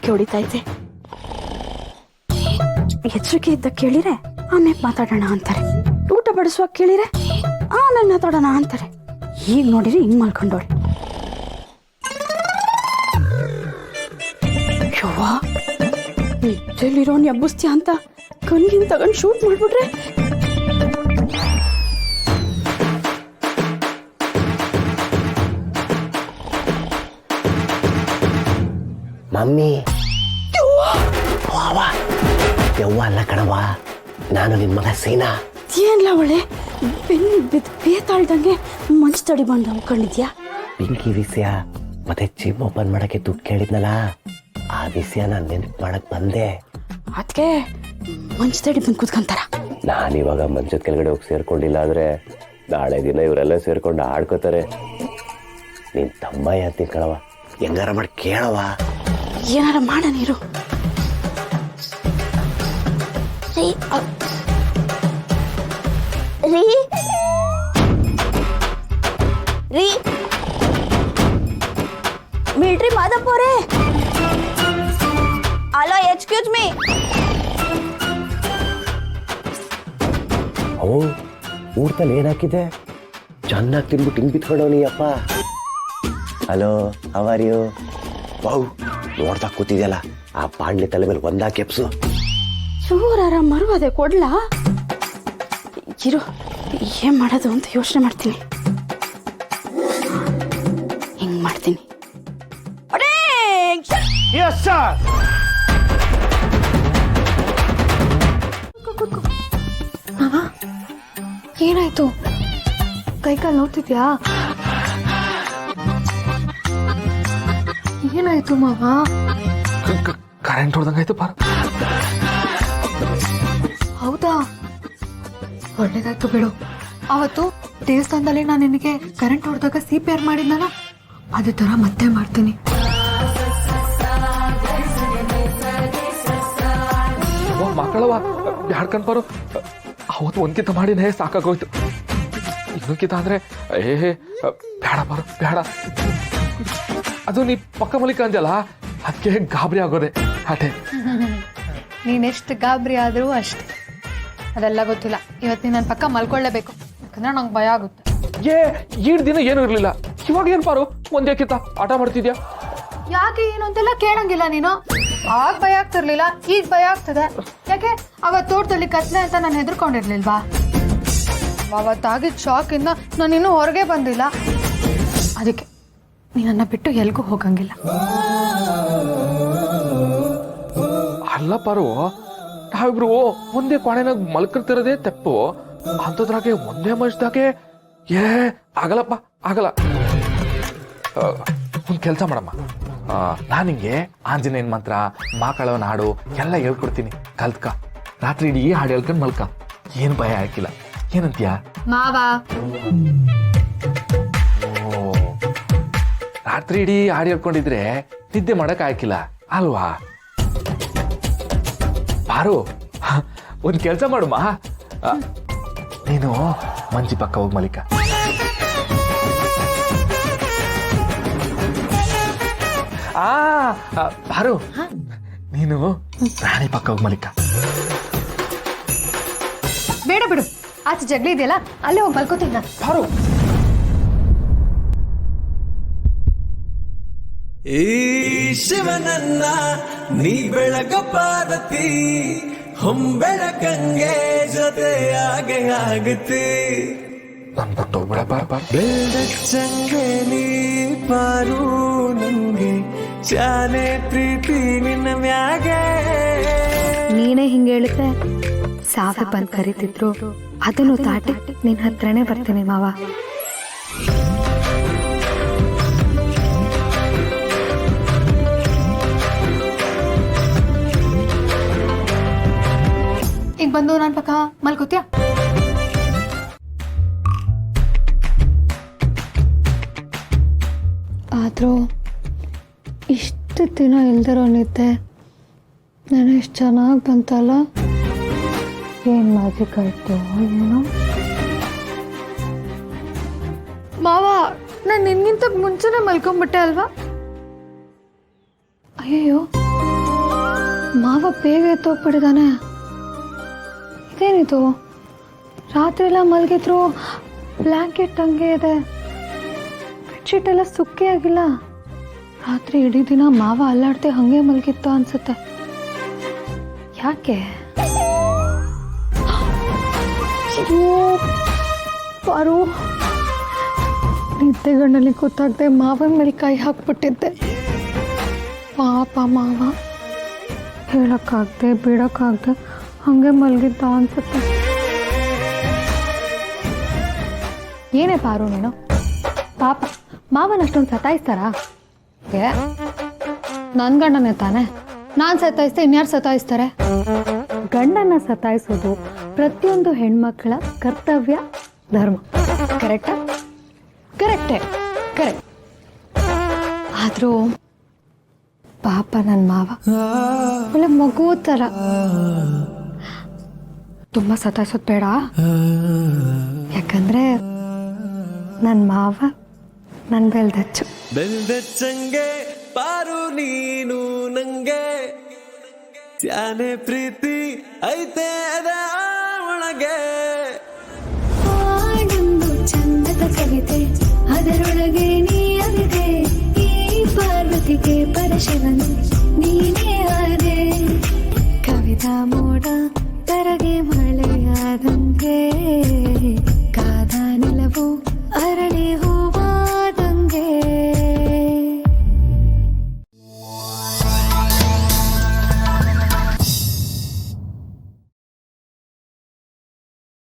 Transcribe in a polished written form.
ಬೆದರಿಕೆ ಹೊಡಿತೈತೆ. ಎಚ್ಚರಿಕೆ ಇದ್ದ ಕೇಳಿರೆ ಆಮೇಲೆ ಮಾತಾಡೋಣ ಅಂತಾರೆ, ಊಟ ಬಡಿಸುವಾಗ ಕೇಳಿರೆ ಆಮೇಲೆ ಮಾತಾಡೋಣ ಅಂತಾರೆ. ಈಗ ನೋಡಿರಿ ಹಿಂಗ್ ಮಲ್ಕೊಂಡೋಳೆ. ಯವ್ವಾ, ನಿದ್ದೆಲಿರೋನ್ ಎಬ್ಬಸ್ತೀಯ ಅಂತ ಕಣ್ಗಿನ್ ತಗೊಂಡು ಶೂಟ್ ಮಾಡ್ಬಿಟ್ರೆ. ಮಮ್ಮಿ ಯವ್ವ ಅಲ್ಲ ಕಣವ, ನಾನು ನಿನ್ ಮಗ ಸೀನಾ. ಏನ್ಲ ಒಳ್ಳೆ ಬೆನ್ನು ಬಿದ್ದು ಬೇತಾಳ್ದಂಗೆ ಮಂಚ್ ತಡಿ ಬಂದು ಅನ್ಕೊಂಡಿದ್ಯಾ? ಪಿಂಕಿ ವಿಷಯ ಮತ್ತೆ ಜಿಮ್ ಓಪನ್ ಮಾಡಕ್ಕೆ ದುಡ್ಡು ಕೇಳಿದ್ನಲ್ಲ, ಆ ವಿಷಯ ನಾನು ನೆನಪು ಮಾಡಕ್ ಬಂದೆ. ಅದಕ್ಕೆ ಮಂಚ್ ತಡಿ ಬಂದು ಕೂತ್ಕೊಂತಾರ. ನಾನಿವಾಗ ಮಂಚದ ಕೆಳಗಡೆ ಹೋಗಿ ಸೇರ್ಕೊಂಡಿಲ್ಲ ಆದ್ರೆ ನಾಳೆ ದಿನ ಇವರೆಲ್ಲ ಸೇರ್ಕೊಂಡು ಆಡ್ಕೋತಾರೆ. ನಿನ್ ತಮ್ಮ ಅಂತೀನಿ ಕಣವ, ಹೆಂಗಾರ ಮಾಡಿ ಕೇಳವ. ಏನಾರ ಮಾಡ ನೀರು. ರೀ ರೀ ಮಿಲ್ಟ್ರಿ ಮಾದಪ್ಪೋರೆ, ಅಲೋ ಎಕ್ಸ್ಕ್ಯೂಸ್ ಮೀ. ಅವು ಊಟದಲ್ಲಿ ಏನ್ ಹಾಕಿದೆ? ಚೆನ್ನಾಗಿ ತಿನ್ಬಿಟ್ಟು ಹಿಂಗ್ ಬಿತ್ಕೊಂಡವನಿ ಅಪ್ಪ. Hello, how are you? Wow, ನೋಡ್ತಾ ಕೂತಿದ್ಯಲ್ಲ, ಆ ಪಾಂಡ್ಲಿ ತಲೆ ಮೇಲೆ ಒಂದಾ ಕೆಪ್ಸು. ಚೂರಾರ ಮರುವದೆ ಕೊಡ್ಲಾ? ಇರು, ಏನ್ ಮಾಡೋದು ಅಂತ ಯೋಚನೆ ಮಾಡ್ತೀನಿ. ಹಿಂಗ್ ಮಾಡ್ತೀನಿ. ಏನಾಯ್ತು? ಕೈಕಾಲು ನೋಡ್ತಿದ್ಯಾ? ಏನಾಯ್ತು ಮಾವ? ಕರೆಂಟ್ ಹೊಡೆದಂಗಾಯ್ತು ಬಾರ. ಹೌದಾ, ಒಳ್ಳೇದಾಯ್ತು ಬಿಡು. ಅವತ್ತು ದೇವಸ್ಥಾನದಲ್ಲಿ ನಾನು ನಿನಗೆ ಕರೆಂಟ್ ಹೊಡೆದಾಗ CPR ಮಾಡಿದ್ನಲ್ಲ, ಅದೇ ತರ ಮತ್ತೆ ಮಾಡ್ತೀನಿ. ಮಕ್ಕಳವ ಬ್ಯಾಡ್ಕಂಡ್ ಬಾರು. ಅವತ್ತು ಒಂದ್ಕಿತ ಮಾಡಿನೇ ಸಾಕಾಗೋಯ್ತು. ಇನ್ನೊಂದ್ಕಿತ ಅಂದ್ರೆ ಬೇಡ ಬಾರು ಬೇಡ. ಅದು ನೀ ಪಕ್ಕ ಮಲಿಕ ಅಂದ್ಯಲ್ಲ, ಅದಕ್ಕೆ ಗಾಬರಿ ಆಗೋದೆ ಅಟೆ. ನೀನೆಷ್ಟು ಗಾಬರಿ ಆದ್ರೂ ಅಷ್ಟೇ, ಅದೆಲ್ಲ ಗೊತ್ತಿಲ್ಲ. ಇವತ್ತು ನೀನು ನನ್ನ ಪಕ್ಕ ಮಲ್ಕೊಳ್ಳೇಬೇಕು, ಯಾಕಂದ್ರೆ ನಂಗೆ ಭಯ ಆಗುತ್ತೆ. ಈಡ್ ದಿನ ಏನೂ ಇರ್ಲಿಲ್ಲ, ಇವಾಗ ಏನ್ ಪಾರು ಒಂದೇ ಕಿತ್ತ ಆಟ ಮಾಡ್ತಿದ್ಯಾ? ಯಾಕೆ ಏನು ಅಂತೆಲ್ಲ ಕೇಳಂಗಿಲ್ಲ ನೀನು. ಆಗ ಭಯ ಆಗ್ತಿರ್ಲಿಲ್ಲ, ಈಗ ಭಯ ಆಗ್ತದೆ. ಯಾಕೆ? ಅವತ್ತು ತೋಟದಲ್ಲಿ ಕತ್ಲೆ ಅಂತ ನಾನು ಹೆದರ್ಕೊಂಡಿರ್ಲಿಲ್ವಾ? ಅವತ್ತಾಗಿದ್ದ ಶಾಕಿಂದ ನಾನು ಇನ್ನೂ ಹೊರಗೆ ಬಂದಿಲ್ಲ. ಅದಕ್ಕೆ ನೀನನ್ನ ಬಿಟ್ಟು ಎಲ್ಗೂ ಹೋಗಂಗಿಲ್ಲ. ಅಲ್ಲ ಪಾರು, ನಾವಿಬ್ರು ಒಂದೇ ಕೋಣೆನಾಗ ಮಲ್ಕಿರ್ತಿರೋದೇ ತಪ್ಪು, ಅಂತದ್ರಾಗೆ ಒಂದೇ ಮನ್ಸ್ದಾಗೆ ಆಗಲ್ಲಪ್ಪ, ಆಗಲ್ಲ. ಒಂದ್ ಕೆಲ್ಸ ಮಾಡಮ್ಮ, ನಾನು ನಿಂಗೆ ಆಂಜನೇಯನ್ ಮಂತ್ರ, ಮಾಕಳವನ ಹಾಡು ಎಲ್ಲ ಹೇಳ್ಕೊಡ್ತೀನಿ, ಕಲ್ತ್ಕ. ರಾತ್ರಿ ಇಡೀ ಹಾಡು ಹೇಳ್ಕೊಂಡ್ ಮಲ್ಕ, ಏನ್ ಭಯ ಹಾಕಿಲ್ಲ. ಏನಂತೀಯ ಮಾವಾ? ರಾತ್ರಿ ಇಡೀ ಹಾಡು ಹೇಳ್ಕೊಂಡಿದ್ರೆ ನಿದ್ದೆ ಮಾಡಕ್ ಹಾಕಿಲ್ಲ ಅಲ್ವಾ? ಬಾರು, ಒಂದ್ ಕೆಲ್ಸ ಮಾಡುಮ್ಮ, ನೀನು ಮಂಚಿ ಪಕ್ಕ ಹೋಗ್ ಮಲಿಕ. ಬಾರು, ನೀನು ರಾಣಿ ಪಕ್ಕ ಹೋಗ್ ಮಲಿಕ. ಬೇಡ ಬಿಡು, ಆಚೆ ಜಗ್ಲಿ ಇದೆಯಲ್ಲ, ಅಲ್ಲೇ ಹೋಗಿ ಮಲ್ಕೋತೀನಿ. ಬಾರು. ಈ ಶಿವನನ್ನ ನೀ ಬೆಳಗ ಪಾರ್ವತಿ, ಹೊಂಬೆಳಕಂಗೆ ಜೊತೆಯಾಗೆ ಆಗುತ್ತೆ. ನನ್ ಬಿಟ್ಟು ಹೋಗ್ಬೇಡ ಬಾರ್ ಬಾರ್. ಬೆಳಚಂಗೆ ನೀ ಪಾರು ನಂಗೆ, ಶಾನೆ ಪ್ರೀತಿ ನಿನ್ನ ಮ್ಯಾಗೆ. ನೀನೇ ಹಿಂಗೆ ಹೇಳಿದ್ರೆ ಸಾವೆ ಬಂದ್ ಕರೀತಿದ್ರು ಅದನ್ನು ತಾಟಿ ನಿನ್ ಹತ್ರನೇ ಬರ್ತೀನಿ ಮಾವ. ಈಗ ಬಂದು ನನ್ನ ಪಕ್ಕ ಮಲ್ಕೋತ್ಯಾ? ಆದ್ರೂ ಇಷ್ಟು ದಿನ ಇಲ್ದಿರೋ ನಿದ್ದೆ ನಾನು ಎಷ್ಟು ಚೆನ್ನಾಗಿ ಬಂತಲ್ಲ. ಏನ್ ಮ್ಯಾಜಿಕ್ ಆಯ್ತು ಏನೋ. ಮಾವ, ನಾನು ನಿನ್ಗಿಂತ ಮುಂಚೆನೆ ಮಲ್ಕೊಂಡ್ಬಿಟ್ಟೆ ಅಲ್ವಾ? ಅಯ್ಯೋ, ಮಾವ ಬೇಗ ಎತ್ತೋಗ್ಬಿಟ್ಟಿದ್ದಾನೆ. ಇದೇನಿದು, ರಾತ್ರಿ ಎಲ್ಲ ಮಲಗಿದ್ರು ಬ್ಲ್ಯಾಂಕೆಟ್ ಹಂಗೆ ಇದೆ, ಬೆಡ್ಶೀಟ್ ಎಲ್ಲ ಸುಕ್ಕೇ ಆಗಿಲ್ಲ. ರಾತ್ರಿ ಇಡೀ ದಿನ ಮಾವ ಅಲ್ಲಾಡ್ದೆ ಹಂಗೆ ಮಲಗಿತ್ತು ಅನ್ಸುತ್ತೆ. ಯಾಕೆ? ಪಾರು, ನಿದ್ದೆಗಣ್ಣಲ್ಲಿ ಗೊತ್ತಾಗದೆ ಮಾವನ ಮೇಲೆ ಕೈ ಹಾಕ್ಬಿಟ್ಟಿದ್ದೆ. ಪಾಪ ಮಾವ ಹೇಳಕ್ಕಾಗದೆ ಬಿಡಕ್ಕಾಗದೆ ಹಂಗೆ ಮಲಗಿದ್ದ ಅನ್ಸುತ್ತೆ. ಏನೇ ಪಾರು ನೀನು, ಪಾಪ ಮಾವನ ಅಷ್ಟೊಂದು ಸತಾಯಿಸ್ತಾರಾ? ನನ್ನ ಗಂಡನೇ ತಾನೆ, ನಾನು ಸತಾಯಿಸ್ತೆ ಇನ್ಯಾರು ಸತಾಯಿಸ್ತಾರೆ? ಗಂಡನ ಸತಾಯಿಸೋದು ಪ್ರತಿಯೊಂದು ಹೆಣ್ಮಕ್ಳ ಕರ್ತವ್ಯ, ಧರ್ಮ. ಕರೆಕ್ಟಾ? ಕರೆಕ್ಟೇ, ಕರೆಕ್ಟ್. ಆದರೂ ಪಾಪ ನನ್ನ ಮಾವ ಒಳ್ಳೆ ಮಗು ಥರ. ತುಂಬ ಸತಾಯಿಸೋದು ಬೇಡ, ಯಾಕಂದರೆ ನನ್ನ ಮಾವ ನನ್ನ ಬೆಲ್ದಚ್ಚು. ಬೆಲ್ದಚ್ಚಂಗೆ ಪಾರು ನೀನು ನಂಗೆ, ತ್ಯಾನೆ ಪ್ರೀತಿ ಐತೆ ಅದ ಒಳಗೆ. ಹಾಡೊಂದು ಚಂದದ ಕವಿತೆ, ಅದರೊಳಗೆ ನೀ ಅವಿದೆ. ಈ ಪಾರ್ವತಿಗೆ ಪರಶಿವನು ನೀನೇ ಆದೆ. ಕವಿತಾ ಮೋಡ ತರಗೆ ಮಳೆಯಾದಂಗೆ